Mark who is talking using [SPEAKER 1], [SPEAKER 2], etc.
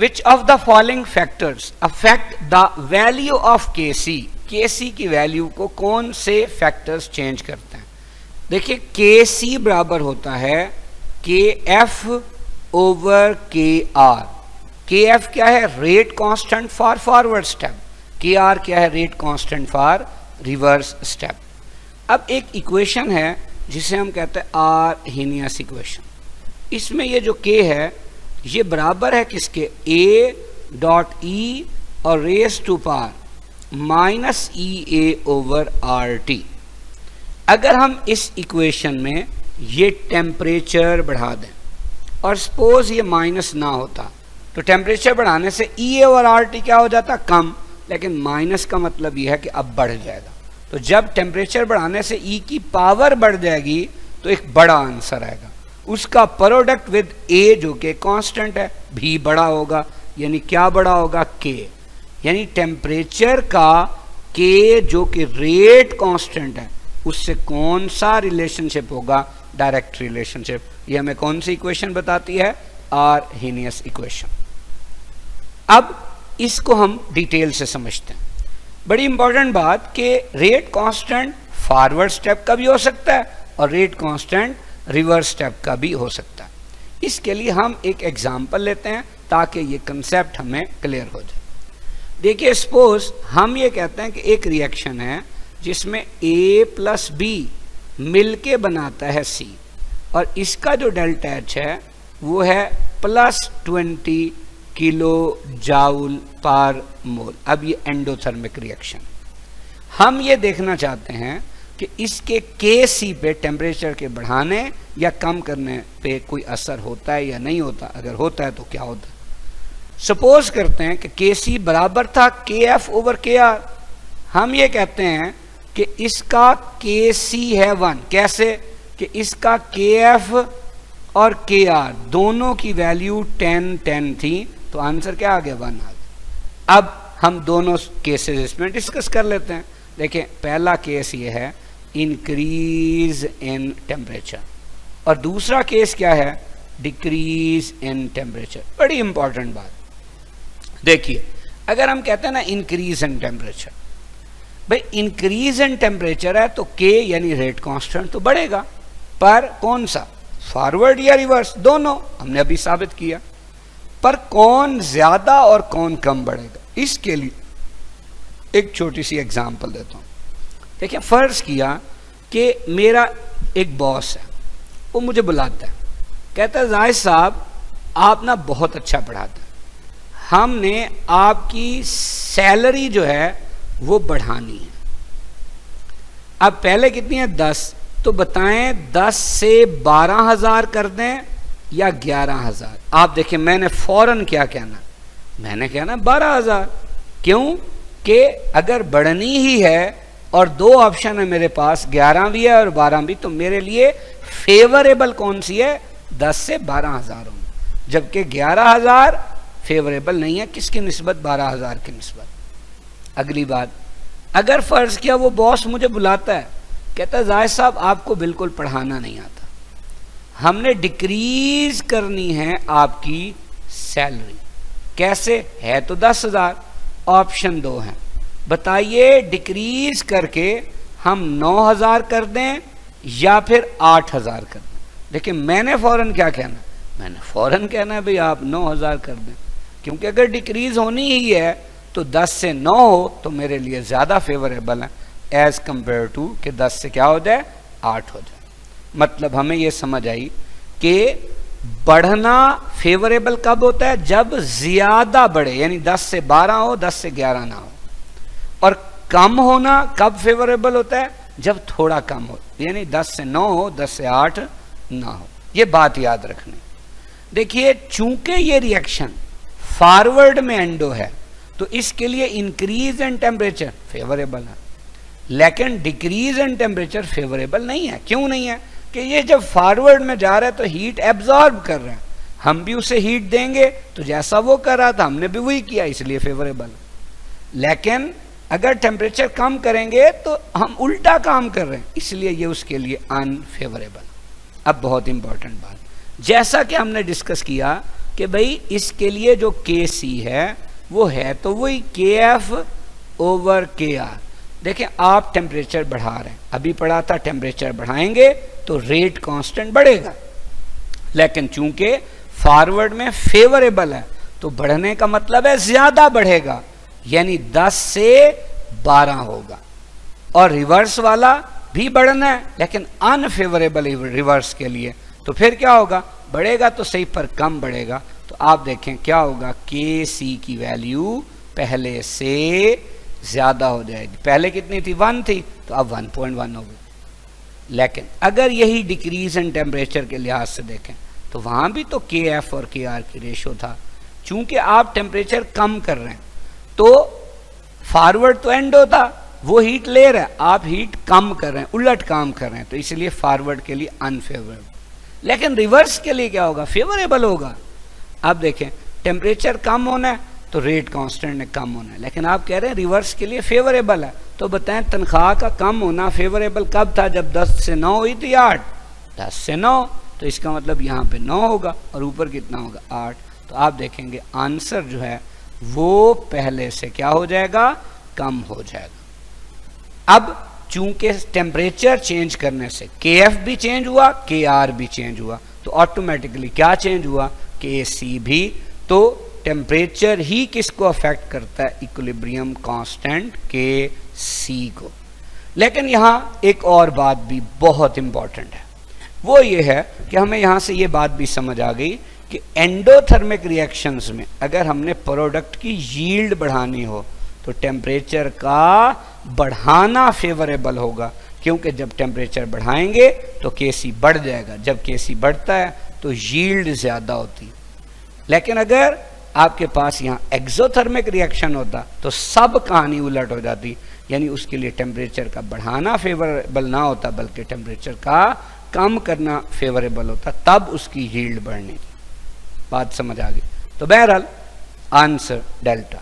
[SPEAKER 1] Which of the following factors affect the value of KC, KC की value को कौन से फैक्टर्स चेंज करते हैं। देखिए केसी बराबर होता है के एफ ओवर के आर। के एफ क्या है, rate constant for forward step, के आर क्या है, rate constant for reverse step. अब एक इक्वेशन है जिसे हम कहते हैं आर्हेनियस इक्वेशन। इसमें ये जो के है ये बराबर है किसके, ए डॉट ई और raise to power minus E A over R T. अगर हम इस इक्वेशन में ये टेम्परेचर बढ़ा दें और सपोज ये माइनस ना होता तो टेम्परेचर बढ़ाने से ई ए ओवर आर टी क्या हो जाता, कम, लेकिन माइनस का मतलब ये है कि अब बढ़ जाएगा। तो जब टेम्परेचर बढ़ाने से ई की पावर बढ़ जाएगी तो एक बड़ा आंसर आएगा, उसका प्रोडक्ट विद ए जो कि कांस्टेंट है भी बड़ा होगा, यानी क्या बड़ा होगा, के, यानी टेम्परेचर का के जो कि रेट कांस्टेंट है उससे कौन सा रिलेशनशिप होगा, डायरेक्ट रिलेशनशिप। ये हमें कौन सी इक्वेशन बताती है, आर्हेनियस इक्वेशन। अब इसको हम डिटेल से समझते हैं। बड़ी इंपॉर्टेंट बात कि रेट कांस्टेंट फॉरवर्ड स्टेप का भी हो सकता है और रेट कांस्टेंट रिवर्स स्टेप का भी हो सकता है। इसके लिए हम एक एग्जांपल लेते हैं ताकि ये कंसेप्ट हमें क्लियर हो जाए। देखिए सपोज हम ये कहते हैं कि एक रिएक्शन है जिसमें ए प्लस बी मिलके बनाता है सी और इसका जो डेल्टा एच है वो है +20 किलो जाउल पर मोल। अब ये एंडोथर्मिक रिएक्शन, हम ये देखना चाहते हैं कि इसके के सी पे टेम्परेचर के बढ़ाने या कम करने पे कोई असर होता है या नहीं होता, अगर होता है तो क्या होता है। सपोज करते हैं कि के सी बराबर था के एफ ओवर के आर। हम ये कहते हैं कि इसका के सी है 1, कैसे कि इसका के एफ और के आर दोनों की वैल्यू 10 थी, तो आंसर क्या आ गया, 1 आ गया। अब हम दोनों केसेस इसमें डिस्कस कर लेते हैं। देखिए पहला केस ये है इंक्रीज इन टेम्परेचर और दूसरा केस क्या है, डिक्रीज इन टेम्परेचर। बड़ी इंपॉर्टेंट बात, देखिए अगर हम कहते हैं ना इंक्रीज इन टेम्परेचर, भाई इंक्रीज इन टेम्परेचर है तो के यानी रेट कांस्टेंट तो बढ़ेगा, पर कौन सा, फॉरवर्ड या रिवर्स, दोनों हमने अभी साबित किया, पर कौन ज्यादा और कौन कम बढ़ेगा। इसके लिए एक छोटी सी एग्जांपल देता हूं। देखिए फर्ज किया कि मेरा एक बॉस है, वो मुझे बुलाता है, कहता है जाहिद साहब आप ना बहुत अच्छा पढ़ाते हैं, हमने आपकी सैलरी जो है वो बढ़ानी है। अब पहले कितनी है, 10, तो बताएं 10 से 12,000 कर दें या 11,000। आप देखिए मैंने फौरन क्या कहना, मैंने कहना 12,000। क्यों कि अगर बढ़नी ही है और 2 ऑप्शन है मेरे पास, 11 भी है और 12 भी, तो मेरे लिए फेवरेबल कौन सी है, 10 से 12,000 होंगे, जबकि 11,000 फेवरेबल नहीं है, किसकी निस्बत, 12,000 की निस्बत। अगली बात, अगर फर्ज किया वो बॉस मुझे बुलाता है, कहता है जाहिद साहब आपको बिल्कुल पढ़ाना नहीं आता, हमने डिक्रीज करनी है आपकी सैलरी, कैसे है तो 10,000, ऑप्शन 2 है, बताइए डिक्रीज करके हम 9,000 कर दें या फिर 8,000 कर दें। देखिए मैंने फौरन क्या कहना, मैंने फौरन कहना है भाई आप 9,000 कर दें, क्योंकि अगर डिक्रीज होनी ही है तो 10 से 9 हो तो मेरे लिए ज़्यादा फेवरेबल है एज कंपेयर टू कि 10 से क्या हो जाए, 8 हो जाए। मतलब हमें ये समझ आई कि बढ़ना फेवरेबल कब होता है, जब ज़्यादा बढ़े, यानी 10 से 12 हो, 10 से 11 ना हो, और कम होना कब फेवरेबल होता है, जब थोड़ा कम हो, यानी 10 से 9 हो, 10 से 8 ना हो। ये बात याद रखनी। देखिए चूंकि ये रिएक्शन फॉरवर्ड में एंडो है तो इसके लिए इंक्रीज इन टेम्परेचर फेवरेबल है, लेकिन डिक्रीज इन टेम्परेचर फेवरेबल नहीं है। क्यों नहीं है कि ये जब फॉरवर्ड में जा रहा है तो हीट एब्जॉर्ब कर रहे हैं, हम भी उसे हीट देंगे तो जैसा वो कर रहा था हमने भी वही किया, इसलिए फेवरेबल। लेकिन अगर टेम्परेचर कम करेंगे तो हम उल्टा काम कर रहे हैं, इसलिए ये उसके लिए अनफेवरेबल। अब बहुत इंपॉर्टेंट बात, जैसा कि हमने डिस्कस किया कि भाई इसके लिए जो के सी है वो है तो वही के एफ ओवर के आर। देखें आप टेम्परेचर बढ़ा रहे हैं, अभी पढ़ा था टेम्परेचर बढ़ाएंगे तो रेट कांस्टेंट बढ़ेगा, लेकिन चूंकि फॉरवर्ड में फेवरेबल है तो बढ़ने का मतलब है ज्यादा बढ़ेगा, यानी 10 से 12 होगा। और रिवर्स वाला भी बढ़ना है लेकिन अनफेवरेबल रिवर्स के लिए, तो फिर क्या होगा, बढ़ेगा तो सही पर कम बढ़ेगा। तो आप देखें क्या होगा, के सी की वैल्यू पहले से ज्यादा हो जाएगी। पहले कितनी थी, 1 थी, तो अब 1.1 हो गई। लेकिन अगर यही डिक्रीज इन टेम्परेचर के लिहाज से देखें तो वहां भी तो के एफ और के आर की रेशो था। चूंकि आप टेम्परेचर कम कर रहे हैं तो फॉरवर्ड तो एंड होता, वो हीट ले रहा है, आप हीट कम कर रहे हैं, उलट काम कर रहे हैं, तो इसलिए फॉरवर्ड के लिए अनफेवरेबल। लेकिन रिवर्स के लिए क्या होगा, फेवरेबल होगा। आप देखें टेम्परेचर कम होना है तो रेट कांस्टेंट ने कम होना है, लेकिन आप कह रहे हैं रिवर्स के लिए फेवरेबल है। तो बताएं तनख्वाह का कम होना फेवरेबल कब था, जब 10 से 9 हुई थी 8, 10 से 9, तो इसका मतलब यहाँ पे 9 होगा और ऊपर कितना होगा 8। तो आप देखेंगे आंसर जो है वो पहले से क्या हो जाएगा, कम हो जाएगा। अब चूंकि टेम्परेचर चेंज करने से के एफ भी चेंज हुआ, के आर भी चेंज हुआ, तो ऑटोमेटिकली क्या चेंज हुआ, के सी भी। तो टेम्परेचर ही किसको अफेक्ट करता है, इक्विलिब्रियम कांस्टेंट के सी को। लेकिन यहाँ एक और बात भी बहुत इंपॉर्टेंट है, वो ये है कि हमें यहाँ से ये बात भी समझ आ गई कि एंडोथर्मिक रिएक्शंस में अगर हमने प्रोडक्ट की यील्ड बढ़ानी हो तो टेम्परेचर का बढ़ाना फेवरेबल होगा, क्योंकि जब टेम्परेचर बढ़ाएंगे तो केसी बढ़ जाएगा, जब केसी बढ़ता है तो यील्ड ज़्यादा होती। लेकिन अगर आपके पास यहाँ एक्सोथर्मिक रिएक्शन होता तो सब कहानी उलट हो जाती, यानी उसके लिए टेम्परेचर का बढ़ाना फेवरेबल ना होता बल्कि टेम्परेचर का कम करना फेवरेबल होता, तब उसकी यील्ड बढ़नी। बात समझ आ गई। तो बहरहाल आंसर डेल्टा।